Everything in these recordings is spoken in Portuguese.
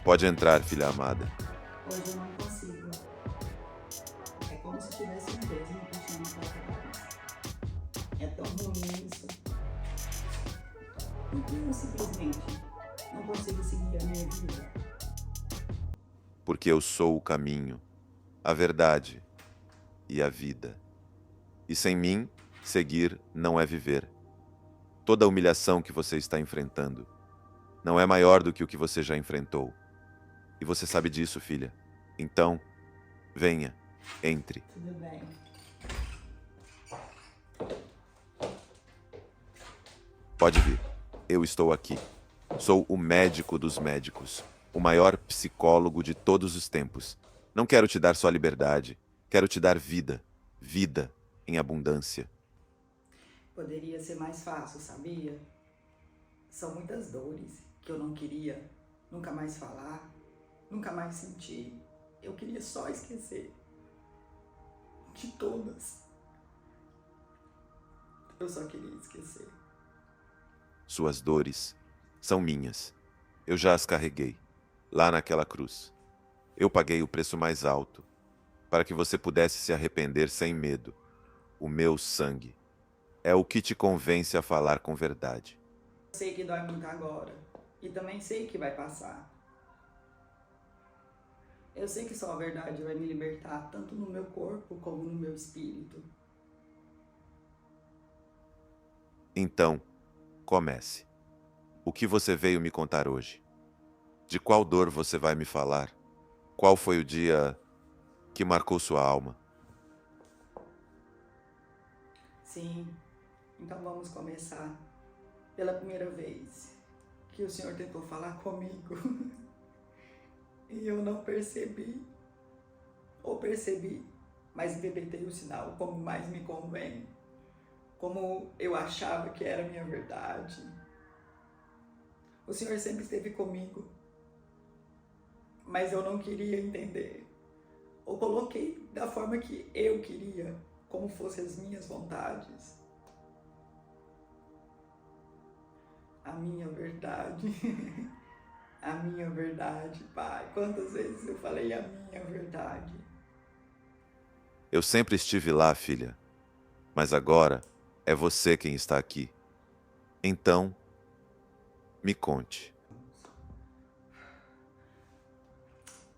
Pode entrar, filha amada. Hoje eu não consigo. É como se tivesse um peso me puxando para trás. É tão ruim isso. Por que eu simplesmente não consigo seguir a minha vida? Porque eu sou o caminho, a verdade e a vida. E sem mim, seguir não é viver. Toda a humilhação que você está enfrentando não é maior do que o que você já enfrentou. E você sabe disso, filha. Então, venha, entre. Tudo bem. Pode vir. Eu estou aqui. Sou o médico dos médicos, o maior psicólogo de todos os tempos. Não quero te dar só liberdade, quero te dar vida, vida em abundância. Poderia ser mais fácil, sabia? São muitas dores que eu não queria nunca mais falar, nunca mais sentir. Eu queria só esquecer de todas. Eu só queria esquecer. Suas dores são minhas. Eu já as carreguei, lá naquela cruz. Eu paguei o preço mais alto, para que você pudesse se arrepender sem medo. O meu sangue é o que te convence a falar com verdade. Eu sei que dói muito agora e também sei que vai passar. Eu sei que só a verdade vai me libertar, tanto no meu corpo como no meu espírito. Então, comece. O que você veio me contar hoje? De qual dor você vai me falar? Qual foi o dia que marcou sua alma? Sim, então vamos começar. Pela primeira vez que o Senhor tentou falar comigo e eu não percebi, ou percebi, mas interpretei o sinal como mais me convém, como eu achava que era a minha verdade. O Senhor sempre esteve comigo, mas eu não queria entender, ou coloquei da forma que eu queria, como fossem as minhas vontades. A minha verdade, a minha verdade, Pai. Quantas vezes eu falei a minha verdade? Eu sempre estive lá, filha, mas agora é você quem está aqui. Então, me conte.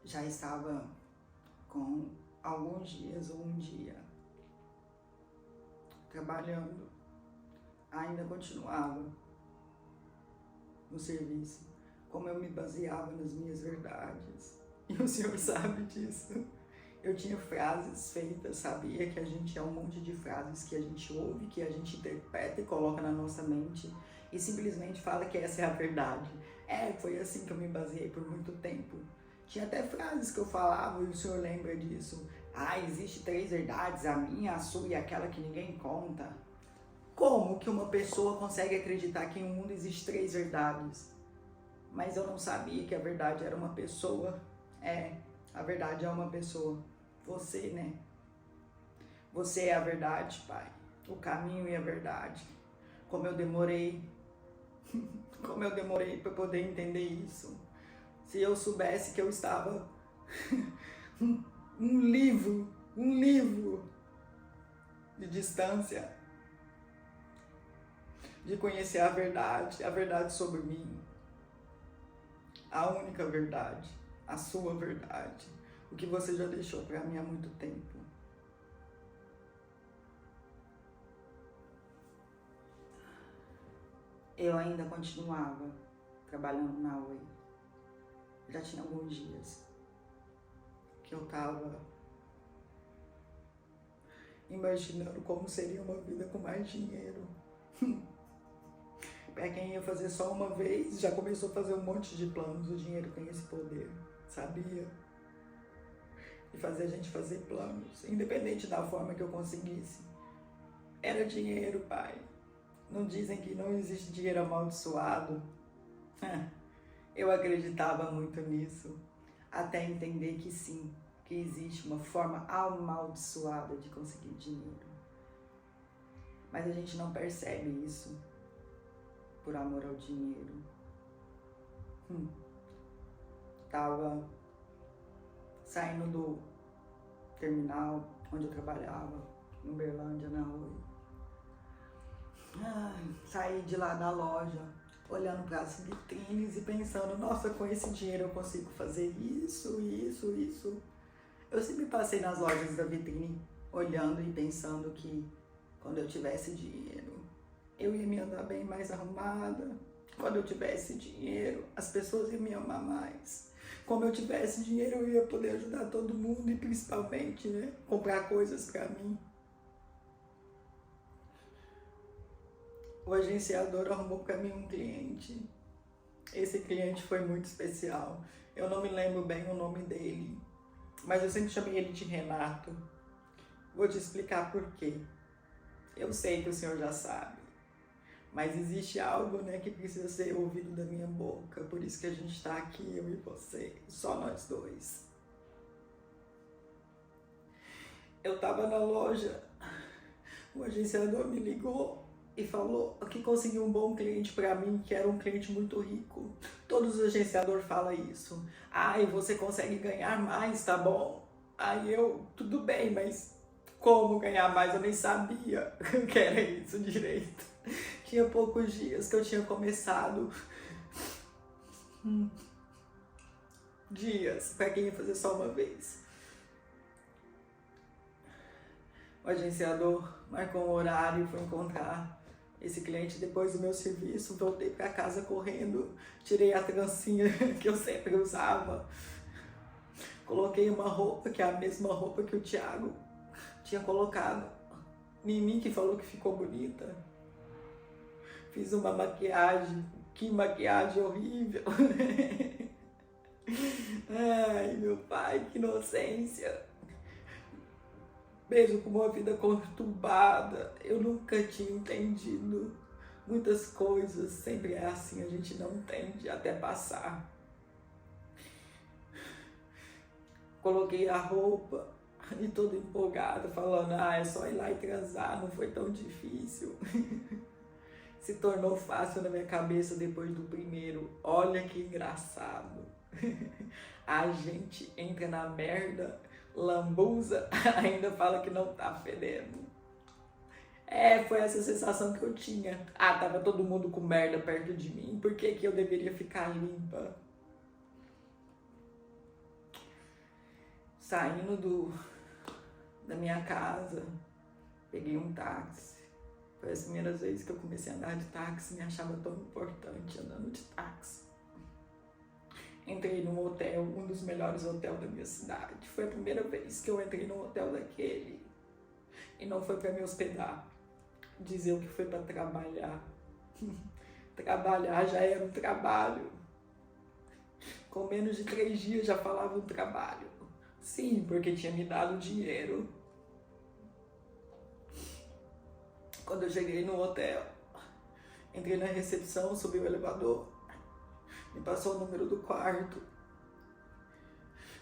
Já estava com alguns dias ou um dia trabalhando, ainda continuava no serviço, como eu me baseava nas minhas verdades. E o Senhor sabe disso. Eu tinha frases feitas, sabia que a gente é um monte de frases que a gente ouve, que a gente interpreta e coloca na nossa mente e simplesmente fala que essa é a verdade. Foi assim que eu me baseei por muito tempo. Tinha até frases que eu falava e o Senhor lembra disso. Existe 3 verdades, a minha, a sua e aquela que ninguém conta. Como que uma pessoa consegue acreditar que em um mundo existe 3 verdades? Mas eu não sabia que a verdade era uma pessoa. A verdade é uma pessoa. Você, né? Você é a verdade, Pai. O caminho e a verdade. Como eu demorei. Como eu demorei para poder entender isso. Se eu soubesse que eu estava um livro de distância de conhecer a verdade sobre mim, a única verdade, a sua verdade, o que você já deixou para mim há muito tempo. Eu ainda continuava trabalhando na Oi. Já tinha alguns dias que eu estava imaginando como seria uma vida com mais dinheiro. Para quem ia fazer só uma vez, já começou a fazer um monte de planos. O dinheiro tem esse poder, sabia? De fazer a gente fazer planos, independente da forma que eu conseguisse. Era dinheiro, Pai. Não dizem que não existe dinheiro amaldiçoado? Eu acreditava muito nisso, até entender que sim, que existe uma forma amaldiçoada de conseguir dinheiro. Mas a gente não percebe isso por amor ao dinheiro. estava saindo do terminal onde eu trabalhava, em Uberlândia, na Oi. Saí de lá da loja, olhando para as vitrines e pensando, nossa, com esse dinheiro eu consigo fazer isso, isso, isso. Eu sempre passei nas lojas da vitrine, olhando e pensando que quando eu tivesse dinheiro, eu ia me andar bem mais arrumada. Quando eu tivesse dinheiro, as pessoas iam me amar mais. Como eu tivesse dinheiro, eu ia poder ajudar todo mundo e principalmente, né, comprar coisas para mim. O agenciador arrumou para mim um cliente. Esse cliente foi muito especial. Eu não me lembro bem o nome dele, mas eu sempre chamei ele de Renato. Vou te explicar por quê. Eu sei que o senhor já sabe, mas existe algo, né, que precisa ser ouvido da minha boca. Por isso que a gente está aqui, eu e você, só nós dois. Eu estava na loja, o agenciador me ligou e falou que conseguiu um bom cliente para mim, que era um cliente muito rico. Todos os agenciadores falam isso. Ai, você consegue ganhar mais, tá bom? Aí eu, tudo bem, mas como ganhar mais? Eu nem sabia o que era isso direito. Tinha poucos dias que eu tinha começado. Dias, para quem ia fazer só uma vez. O agenciador marcou um horário e foi encontrar esse cliente depois do meu serviço. Voltei para casa correndo, tirei a trancinha que eu sempre usava, coloquei uma roupa que é a mesma roupa que o Thiago tinha colocado em mim, que falou que ficou bonita. Fiz uma maquiagem, que maquiagem horrível. Ai, meu pai, que inocência. Mesmo com uma vida conturbada, eu nunca tinha entendido muitas coisas. Sempre é assim, a gente não entende até passar. Coloquei a roupa e toda empolgada, falando, é só ir lá e transar, não foi tão difícil. Se tornou fácil na minha cabeça depois do primeiro. Olha que engraçado. A gente entra na merda, lambuza, ainda fala que não tá fedendo. Foi essa sensação que eu tinha. Tava todo mundo com merda perto de mim, por que que eu deveria ficar limpa? Saindo da minha casa, peguei um táxi. Foi as primeiras vezes que eu comecei a andar de táxi, me achava tão importante andando de táxi. Entrei num hotel, um dos melhores hotéis da minha cidade. Foi a primeira vez que eu entrei num hotel daquele. E não foi para me hospedar. Dizer que foi para trabalhar. Trabalhar já era um trabalho. Com menos de 3 dias já falava um trabalho. Sim, porque tinha me dado dinheiro. Quando eu cheguei no hotel, entrei na recepção, subi o elevador, me passou o número do quarto.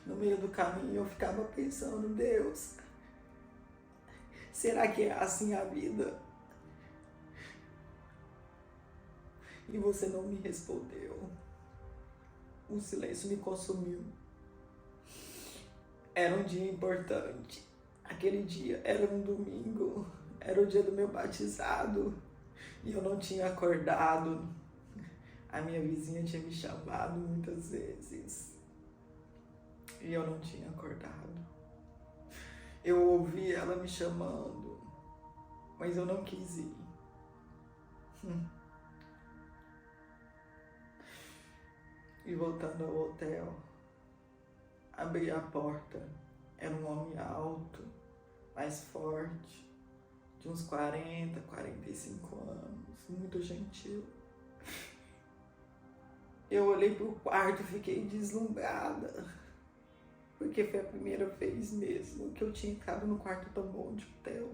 No meio do caminho eu ficava pensando, Deus, será que é assim a vida? E você não me respondeu. O silêncio me consumiu. Era um dia importante. Aquele dia era um domingo. Era o dia do meu batizado e eu não tinha acordado. A minha vizinha tinha me chamado muitas vezes e eu não tinha acordado. Eu ouvi ela me chamando, mas eu não quis ir. E voltando ao hotel, abri a porta. Era um homem alto, mais forte, de uns 40, 45 anos, muito gentil. Eu olhei pro quarto e fiquei deslumbrada, porque foi a primeira vez mesmo que eu tinha entrado no quarto tão bom de hotel.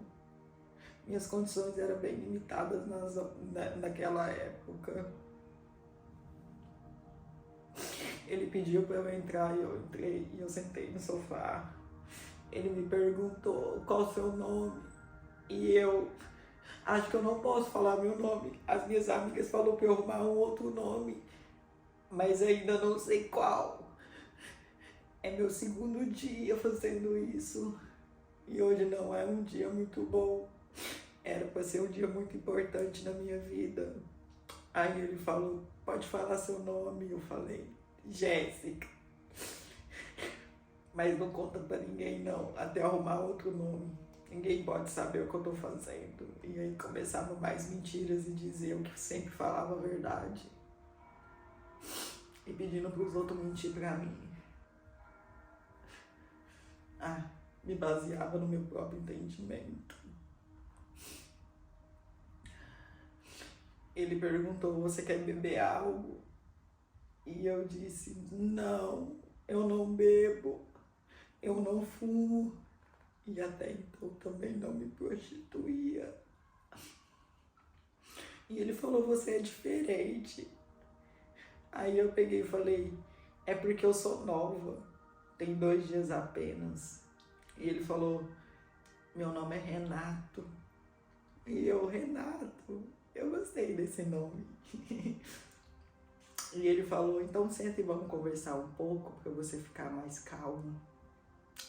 Minhas condições eram bem limitadas naquela época. Ele pediu para eu entrar e eu entrei e eu sentei no sofá. Ele me perguntou qual o seu nome. E eu acho que eu não posso falar meu nome. As minhas amigas falaram para eu arrumar um outro nome, mas ainda não sei qual. É meu segundo dia fazendo isso. E hoje não é um dia muito bom. Era para ser um dia muito importante na minha vida. Aí ele falou, pode falar seu nome. Eu falei, Jéssica. Mas não conta pra ninguém não, até arrumar outro nome. Ninguém pode saber o que eu tô fazendo. E aí começavam mais mentiras e dizer o que sempre falava a verdade. E pedindo pros outros mentir pra mim. Me baseava no meu próprio entendimento. Ele perguntou, você quer beber algo? E eu disse, não, eu não bebo, eu não fumo. E até então também não me prostituía. E ele falou, você é diferente. Aí eu peguei e falei, é porque eu sou nova, tem 2 dias apenas. E ele falou, meu nome é Renato. E eu, Renato, eu gostei desse nome. E ele falou, então senta e vamos conversar um pouco para você ficar mais calmo.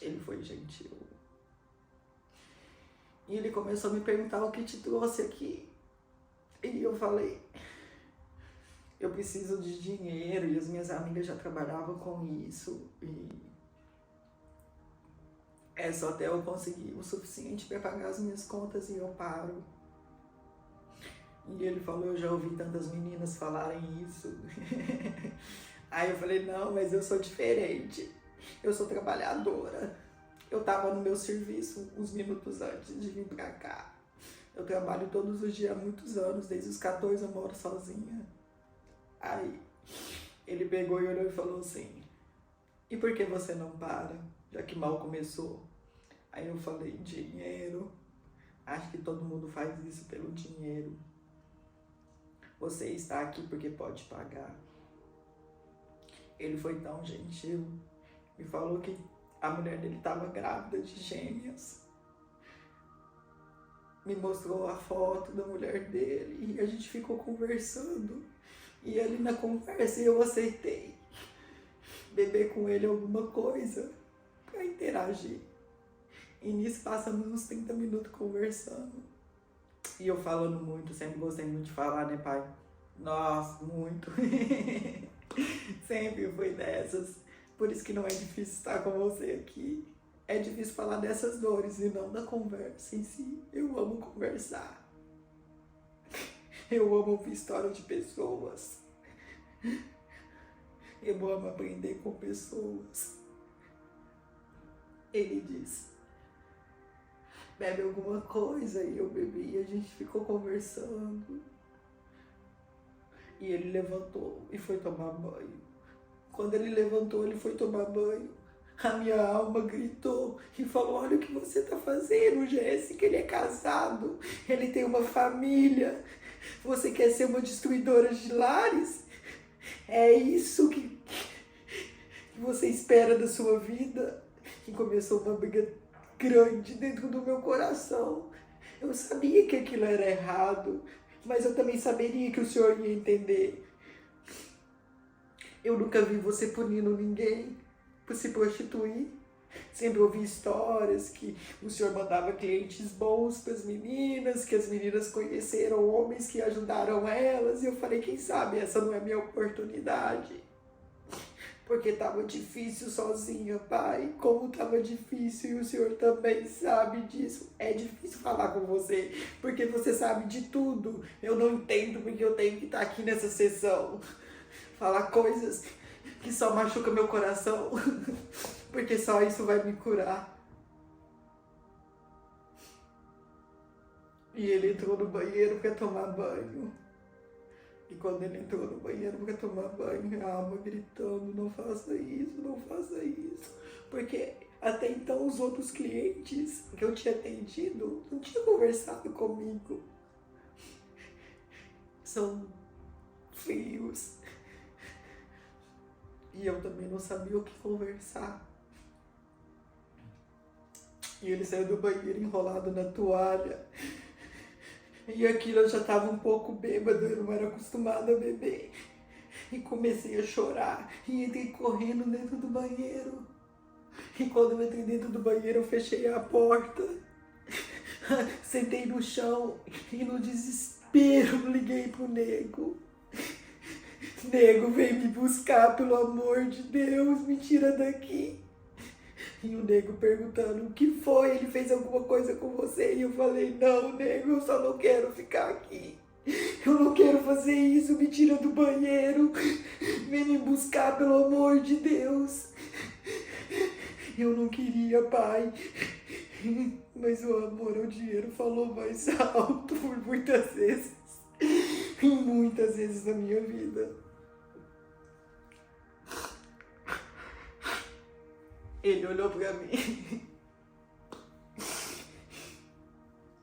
Ele foi gentil. E ele começou a me perguntar o que te trouxe aqui. E eu falei, eu preciso de dinheiro e as minhas amigas já trabalhavam com isso. E é só até eu conseguir o suficiente para pagar as minhas contas e eu paro. E ele falou, eu já ouvi tantas meninas falarem isso. Aí eu falei, não, mas eu sou diferente. Eu sou trabalhadora. Eu tava no meu serviço uns minutos antes de vir pra cá. Eu trabalho todos os dias há muitos anos, desde os 14 eu moro sozinha. Aí ele pegou e olhou e falou assim, e por que você não para, já que mal começou? Aí eu falei, dinheiro. Acho que todo mundo faz isso pelo dinheiro. Você está aqui porque pode pagar. Ele foi tão gentil. Me falou que a mulher dele estava grávida de gêmeas. Me mostrou a foto da mulher dele e a gente ficou conversando. E ali na conversa eu aceitei beber com ele alguma coisa para interagir. E nisso passamos uns 30 minutos conversando. E eu falando muito, sempre gostei muito de falar, né, pai? Nossa, muito. Sempre fui dessas. Por isso que não é difícil estar com você aqui. É difícil falar dessas dores e não da conversa em si. Eu amo conversar. Eu amo ouvir histórias de pessoas. Eu amo aprender com pessoas. Ele disse, bebe alguma coisa, e eu bebi e a gente ficou conversando. E ele levantou e foi tomar banho. Quando ele levantou, ele foi tomar banho. A minha alma gritou e falou, olha o que você está fazendo, Jéssica, ele é casado, ele tem uma família. Você quer ser uma destruidora de lares? É isso que você espera da sua vida? E começou uma briga grande dentro do meu coração. Eu sabia que aquilo era errado, mas eu também saberia que o senhor ia entender. Eu nunca vi você punindo ninguém por se prostituir. Sempre ouvi histórias que o senhor mandava clientes bons para as meninas, que as meninas conheceram homens que ajudaram elas. E eu falei, quem sabe essa não é minha oportunidade? Porque estava difícil sozinha, pai. Como estava difícil, e o senhor também sabe disso. É difícil falar com você, porque você sabe de tudo. Eu não entendo porque eu tenho que estar aqui nessa sessão. Falar coisas que só machucam meu coração, porque só isso vai me curar. E ele entrou no banheiro para tomar banho. E quando ele entrou no banheiro para tomar banho, a alma gritando, não faça isso, não faça isso. Porque até então os outros clientes que eu tinha atendido não tinham conversado comigo. São frios. E eu também não sabia o que conversar. E ele saiu do banheiro enrolado na toalha. E aquilo eu já estava um pouco bêbado, eu não era acostumada a beber. E comecei a chorar. E entrei correndo dentro do banheiro. E quando eu entrei dentro do banheiro, eu fechei a porta. Sentei no chão e no desespero liguei pro nego. Nego, vem me buscar, pelo amor de Deus, me tira daqui. E o nego perguntando, o que foi? Ele fez alguma coisa com você? E eu falei, não, nego, eu só não quero ficar aqui. Eu não quero fazer isso, me tira do banheiro. Vem me buscar, pelo amor de Deus. Eu não queria, pai. Mas o amor ao dinheiro falou mais alto por muitas vezes. Muitas vezes na minha vida. Ele olhou pra mim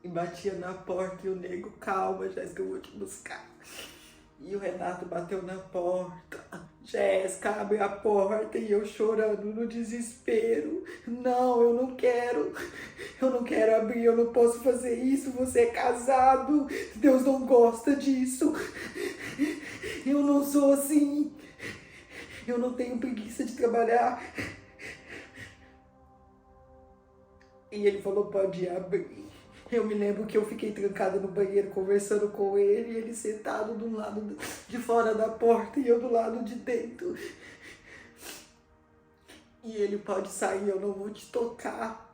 e batia na porta e o nego, calma, Jéssica, eu vou te buscar. E o Renato bateu na porta. Jéssica, abre a porta, e eu chorando no desespero. Não, eu não quero. Eu não quero abrir, eu não posso fazer isso. Você é casado. Deus não gosta disso. Eu não sou assim. Eu não tenho preguiça de trabalhar. E ele falou, pode abrir. Eu me lembro que eu fiquei trancada no banheiro conversando com ele, e ele sentado do lado de fora da porta e eu do lado de dentro. E ele, pode sair, eu não vou te tocar.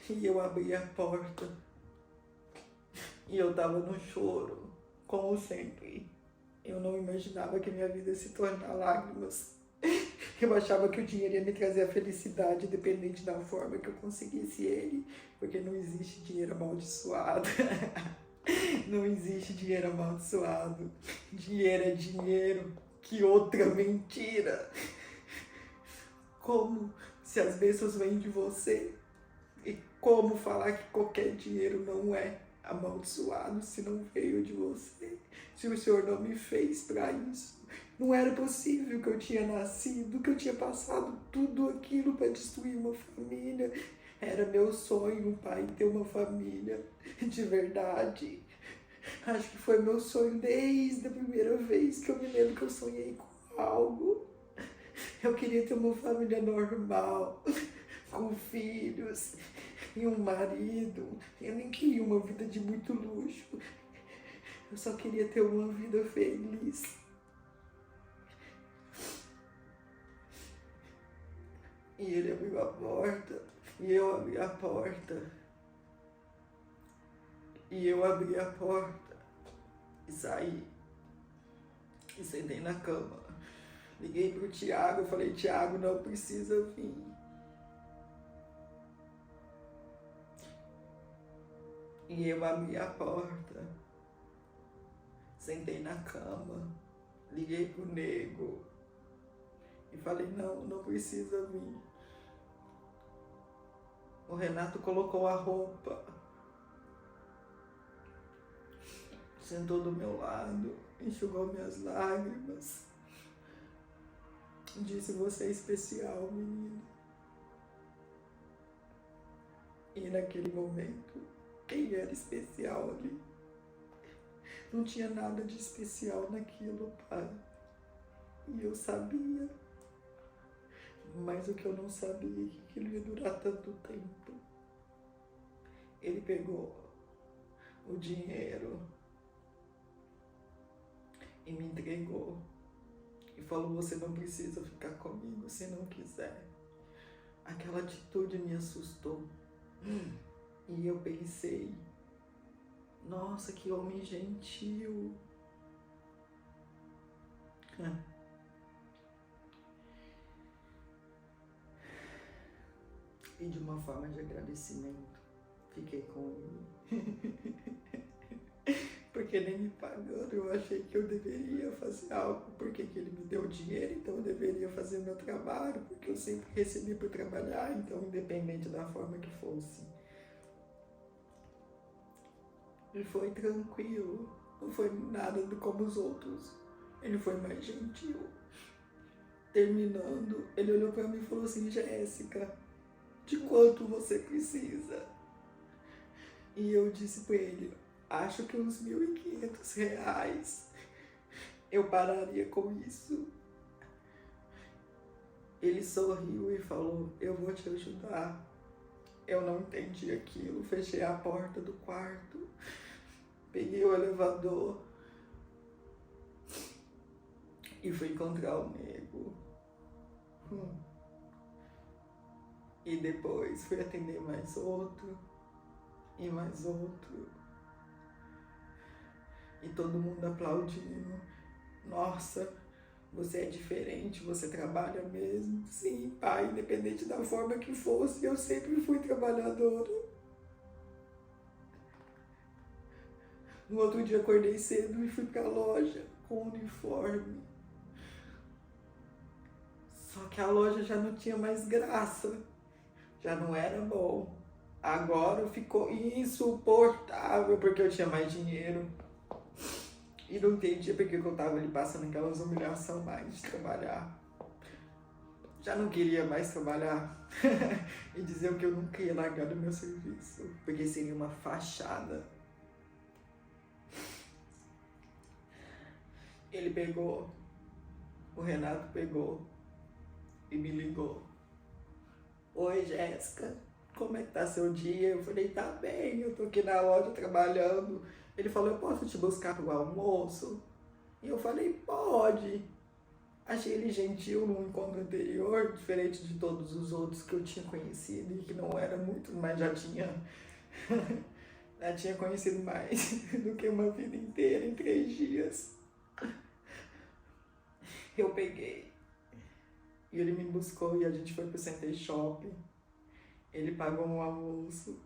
E eu abri a porta. E eu tava no choro, como sempre. Eu não imaginava que minha vida ia se tornar lágrimas. Eu achava que o dinheiro ia me trazer a felicidade, independente da forma que eu conseguisse ele, porque não existe dinheiro amaldiçoado. Não existe dinheiro amaldiçoado. Dinheiro é dinheiro. Que outra mentira. Como se as bênçãos vêm de você? E como falar que qualquer dinheiro não é amaldiçoado se não veio de você? Se o Senhor não me fez para isso? Não era possível que eu tinha nascido, que eu tinha passado tudo aquilo para destruir uma família. Era meu sonho, pai, ter uma família de verdade. Acho que foi meu sonho desde a primeira vez que eu me lembro que eu sonhei com algo. Eu queria ter uma família normal, com filhos e um marido. Eu nem queria uma vida de muito luxo. Eu só queria ter uma vida feliz. E ele abriu a porta, e eu abri a porta. E eu abri a porta e saí. E sentei na cama. Liguei pro Thiago, eu falei, Thiago, não precisa vir. E eu abri a porta. Sentei na cama. Liguei pro nego. E falei, não, não precisa vir. O Renato colocou a roupa. Sentou do meu lado, enxugou minhas lágrimas. Disse, você é especial, menina. E naquele momento, quem era especial ali? Não tinha nada de especial naquilo, pai. E eu sabia. Mas o que eu não sabia é que aquilo ia durar tanto tempo. Ele pegou o dinheiro e me entregou. E falou, você não precisa ficar comigo se não quiser. Aquela atitude me assustou. E eu pensei, nossa, que homem gentil. E de uma forma de agradecimento, fiquei com ele. Porque nem me pagando, eu achei que eu deveria fazer algo, porque que ele me deu dinheiro, então eu deveria fazer o meu trabalho, porque eu sempre recebi por trabalhar, então independente da forma que fosse. Ele foi tranquilo, não foi nada como os outros, ele foi mais gentil. Terminando, ele olhou pra mim e falou assim, Jéssica, de quanto você precisa? E eu disse pra ele, acho que uns R$ 1.500 eu pararia com isso. Ele sorriu e falou: eu vou te ajudar. Eu não entendi aquilo, fechei a porta do quarto, peguei o elevador e fui encontrar o nego. E depois fui atender mais outro e mais outro. E todo mundo aplaudindo. Nossa, você é diferente, você trabalha mesmo. Sim, pai, independente da forma que fosse, eu sempre fui trabalhadora. No outro dia acordei cedo e fui pra loja com uniforme. Só que a loja já não tinha mais graça. Já não era bom. Agora ficou insuportável porque eu tinha mais dinheiro. E não entendia porque eu tava ali passando aquelas humilhações mais de trabalhar. Já não queria mais trabalhar. E dizer que eu nunca ia largar do meu serviço. Porque seria uma fachada. Ele pegou. O Renato pegou. E me ligou. Oi, Jéssica. Como é que tá seu dia? Eu falei, tá bem, eu tô aqui na loja trabalhando. Ele falou, eu posso te buscar pro almoço? E eu falei, pode. Achei ele gentil no encontro anterior, diferente de todos os outros que eu tinha conhecido e que não era muito, mas já tinha conhecido mais do que uma vida inteira em 3 dias. Eu peguei e ele me buscou e a gente foi pro Center Shopping. Ele pagou um almoço.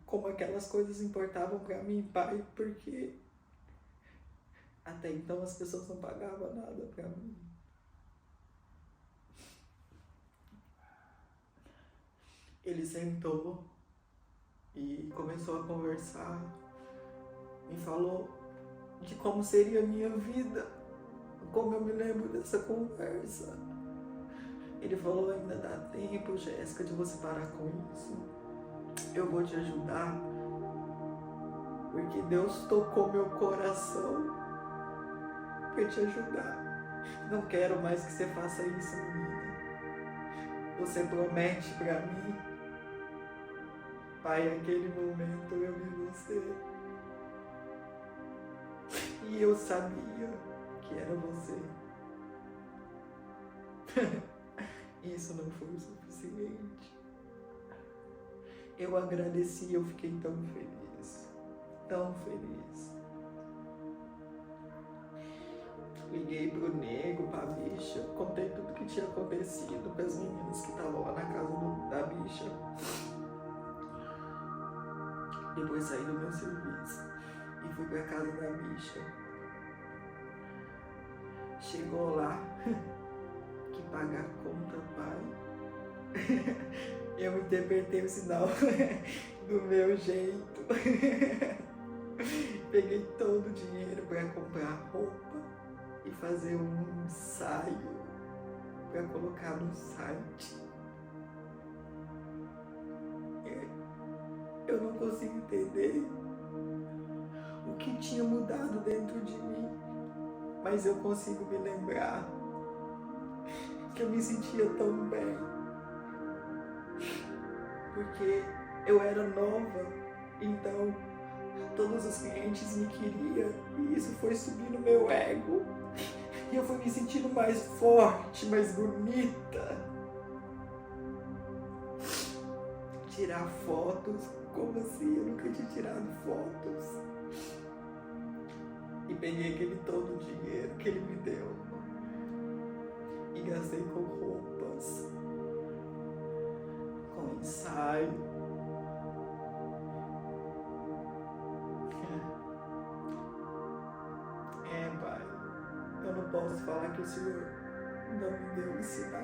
Como aquelas coisas importavam pra mim, pai, porque até então as pessoas não pagavam nada pra mim. Ele sentou e começou a conversar. Me falou de como seria a minha vida, como eu me lembro dessa conversa. Ele falou, ainda dá tempo, Jéssica, de você parar com isso. Eu vou te ajudar, porque Deus tocou meu coração para te ajudar. Não quero mais que você faça isso, menina. Você promete para mim? Pai, naquele momento eu vi você. E eu sabia que era você. Isso não foi o suficiente. Eu agradeci, eu fiquei tão feliz. Tão feliz. Liguei pro nego, pra bicha, contei tudo que tinha acontecido para as meninas que estavam lá na casa da bicha. Depois saí do meu serviço e fui pra casa da bicha. Chegou lá, que pagar a conta, pai. Eu interpretei o sinal do meu jeito. Peguei todo o dinheiro para comprar roupa e fazer um ensaio para colocar no site. Eu não consigo entender o que tinha mudado dentro de mim, mas eu consigo me lembrar que eu me sentia tão bem, porque eu era nova, então todos os clientes me queriam e isso foi subindo meu ego e eu fui me sentindo mais forte, mais bonita. Tirar fotos, como assim? Eu nunca tinha tirado fotos. E peguei aquele todo o dinheiro que ele me deu e gastei com roupas, com ensaio. Pai, eu não posso falar que o Senhor não me deu um sinal.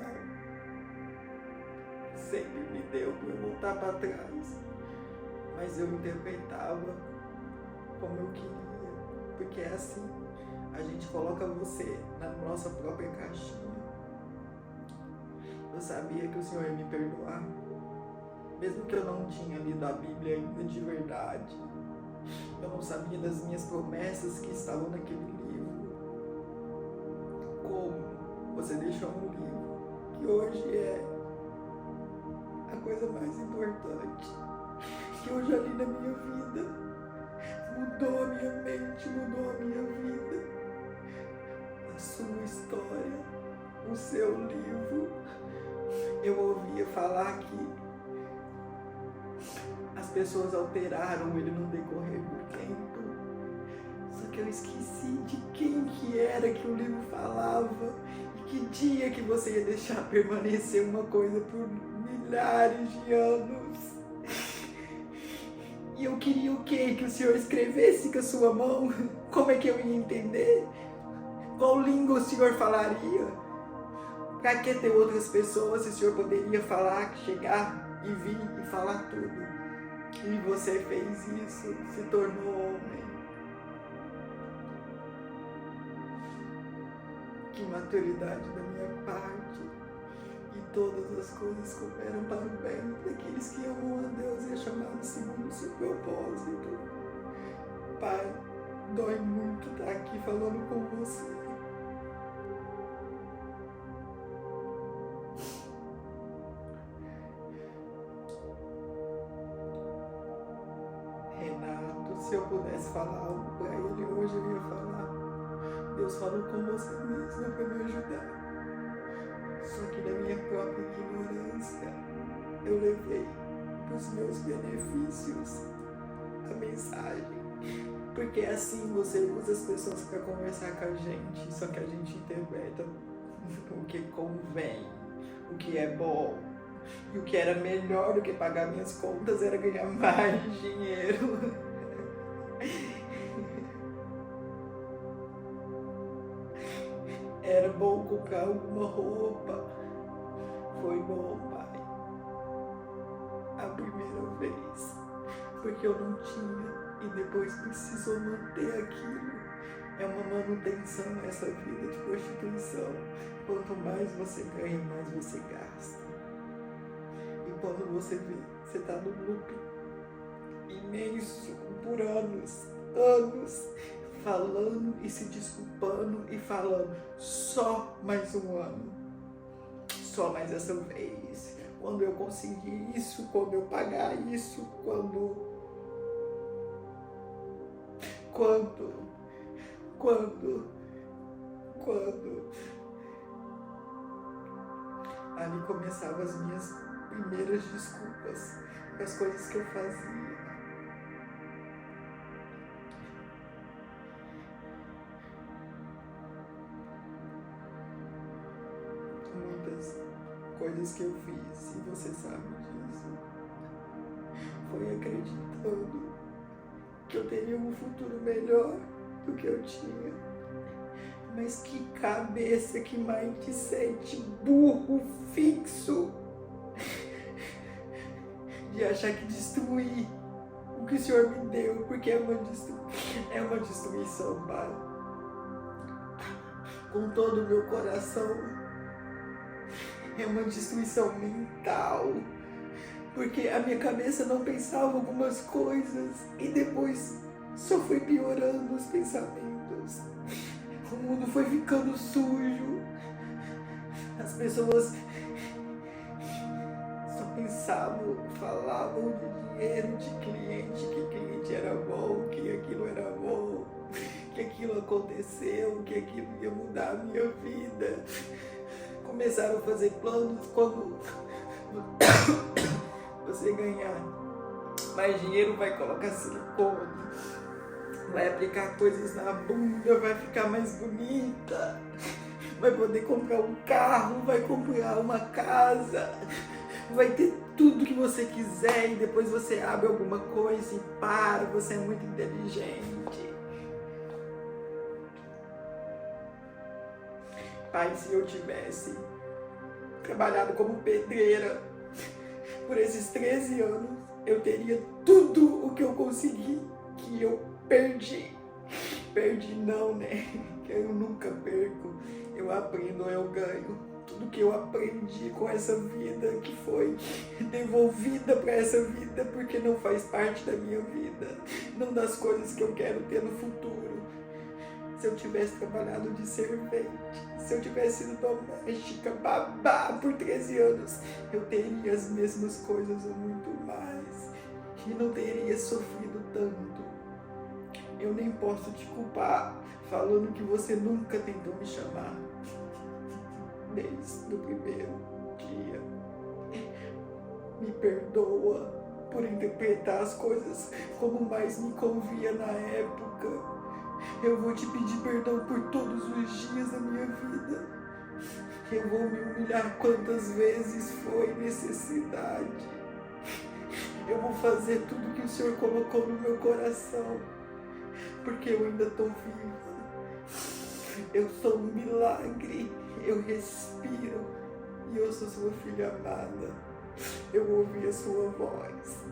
Sempre me deu para eu voltar para trás, mas eu interpretava como eu queria, porque é assim, a gente coloca você na nossa própria caixinha. Eu sabia que o Senhor ia me perdoar, mesmo que eu não tinha lido a Bíblia ainda de verdade. Eu não sabia das minhas promessas que estavam naquele livro. Como você deixou um livro que hoje é a coisa mais importante que eu já li na minha vida. Mudou a minha mente, mudou a minha vida. A sua história, o seu livro. Eu ouvia falar que as pessoas alteraram ele no decorrer do tempo. Só que eu esqueci de quem que era que o livro falava e que dia que você ia deixar permanecer uma coisa por milhares de anos. E eu queria o quê? Que o Senhor escrevesse com a sua mão? Como é que eu ia entender? Qual língua o Senhor falaria? Para que ter outras pessoas se o Senhor poderia falar, chegar e vir e falar tudo? E você fez isso, se tornou homem. Que maturidade da minha parte. E todas as coisas cooperam para o bem daqueles que amam a Deus e é chamado segundo o seu propósito. Pai, dói muito estar aqui falando com você. Renato, se eu pudesse falar algo para ele hoje, eu ia falar: Deus falou com você mesmo para me ajudar. Só que na minha própria ignorância, eu levei para os meus benefícios a mensagem. Porque assim você usa as pessoas para conversar com a gente, só que a gente interpreta o que convém, o que é bom. E o que era melhor do que pagar minhas contas era ganhar mais dinheiro. Era bom comprar alguma roupa. Foi bom, pai. A primeira vez. Porque eu não tinha. E depois precisou manter aquilo. É uma manutenção nessa vida de prostituição. Quanto mais você ganha, mais você gasta. E quando você vê, você está no loop imenso por anos, falando e se desculpando e falando: só mais um ano, só mais essa vez, quando eu conseguir isso, quando eu pagar isso, quando ali começavam as minhas primeiras desculpas as coisas que eu fazia. Muitas coisas que eu fiz, e você sabe disso, foi acreditando que eu teria um futuro melhor do que eu tinha. Mas que cabeça, que mindset burro, fixo, de achar que destruir o que o Senhor me deu, porque é uma destruição, Pai. Com todo o meu coração, é uma destruição mental, porque a minha cabeça não pensava algumas coisas e depois só foi piorando os pensamentos. O mundo foi ficando sujo, as pessoas só pensavam, falavam de dinheiro, de cliente, que cliente era bom, que aquilo era bom, que aquilo aconteceu, que aquilo ia mudar a minha vida. Começaram a fazer planos: quando você ganhar mais dinheiro, vai colocar silicone, vai aplicar coisas na bunda, vai ficar mais bonita, vai poder comprar um carro, vai comprar uma casa, vai ter tudo que você quiser, e depois você abre alguma coisa e para, você é muito inteligente. Pai, se eu tivesse trabalhado como pedreira por esses 13 anos, eu teria tudo o que eu consegui, que eu perdi. Perdi não, né? Que eu nunca perco. Eu aprendo, eu ganho. Tudo que eu aprendi com essa vida, que foi devolvida para essa vida, porque não faz parte da minha vida, não das coisas que eu quero ter no futuro. se eu tivesse trabalhado de servente, se eu tivesse sido doméstica, babá por 13 anos, eu teria as mesmas coisas ou muito mais. E não teria sofrido tanto. Eu nem posso te culpar falando que você nunca tentou me chamar. Desde o primeiro dia. Me perdoa por interpretar as coisas como mais me convia na época. Eu vou te pedir perdão por todos os dias da minha vida. Eu vou me humilhar quantas vezes foi necessidade. Eu vou fazer tudo que o Senhor colocou no meu coração, porque eu ainda estou viva. Eu sou um milagre, eu respiro e eu sou sua filha amada. Eu ouvi a sua voz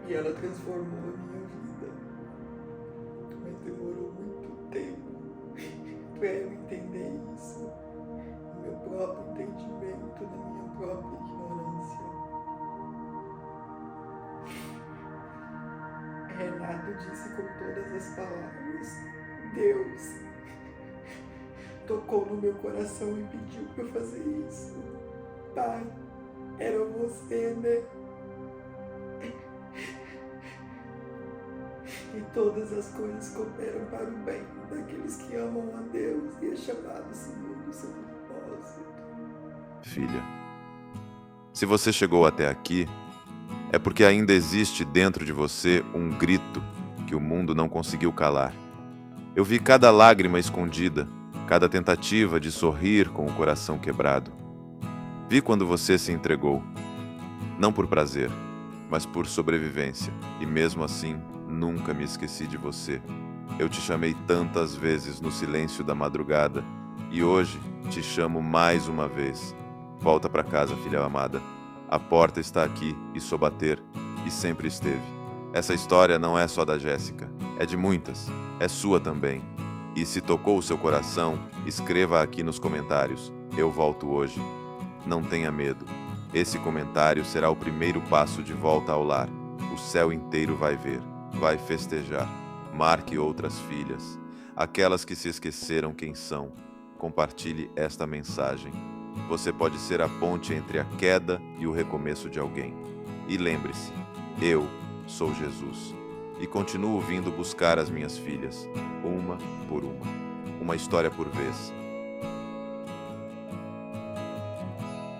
e ela transformou a minha vida, mas demorou muito tempo para eu entender isso, no meu próprio entendimento, na minha própria ignorância. Renato disse com todas as palavras: Deus tocou no meu coração e pediu para eu fazer isso. Pai, era você, né? E todas as coisas cooperam para o bem daqueles que amam a Deus e é chamado segundo o seu propósito. Filha, se você chegou até aqui, é porque ainda existe dentro de você um grito que o mundo não conseguiu calar. Eu vi cada lágrima escondida, cada tentativa de sorrir com o coração quebrado. Vi quando você se entregou, não por prazer, mas por sobrevivência, e mesmo assim, nunca me esqueci de você. Eu te chamei tantas vezes no silêncio da madrugada, e hoje te chamo mais uma vez. Volta para casa, filha amada. A porta está aqui e sou bater, e sempre esteve. Essa história não é só da Jéssica, é de muitas, é sua também. E se tocou o seu coração, escreva aqui nos comentários. Eu volto hoje. Não tenha medo. Esse comentário será o primeiro passo de volta ao lar. O céu inteiro vai ver, vai festejar. Marque outras filhas, aquelas que se esqueceram quem são. Compartilhe esta mensagem. Você pode ser a ponte entre a queda e o recomeço de alguém. E lembre-se, eu sou Jesus. E continuo vindo buscar as minhas filhas, uma por uma história por vez.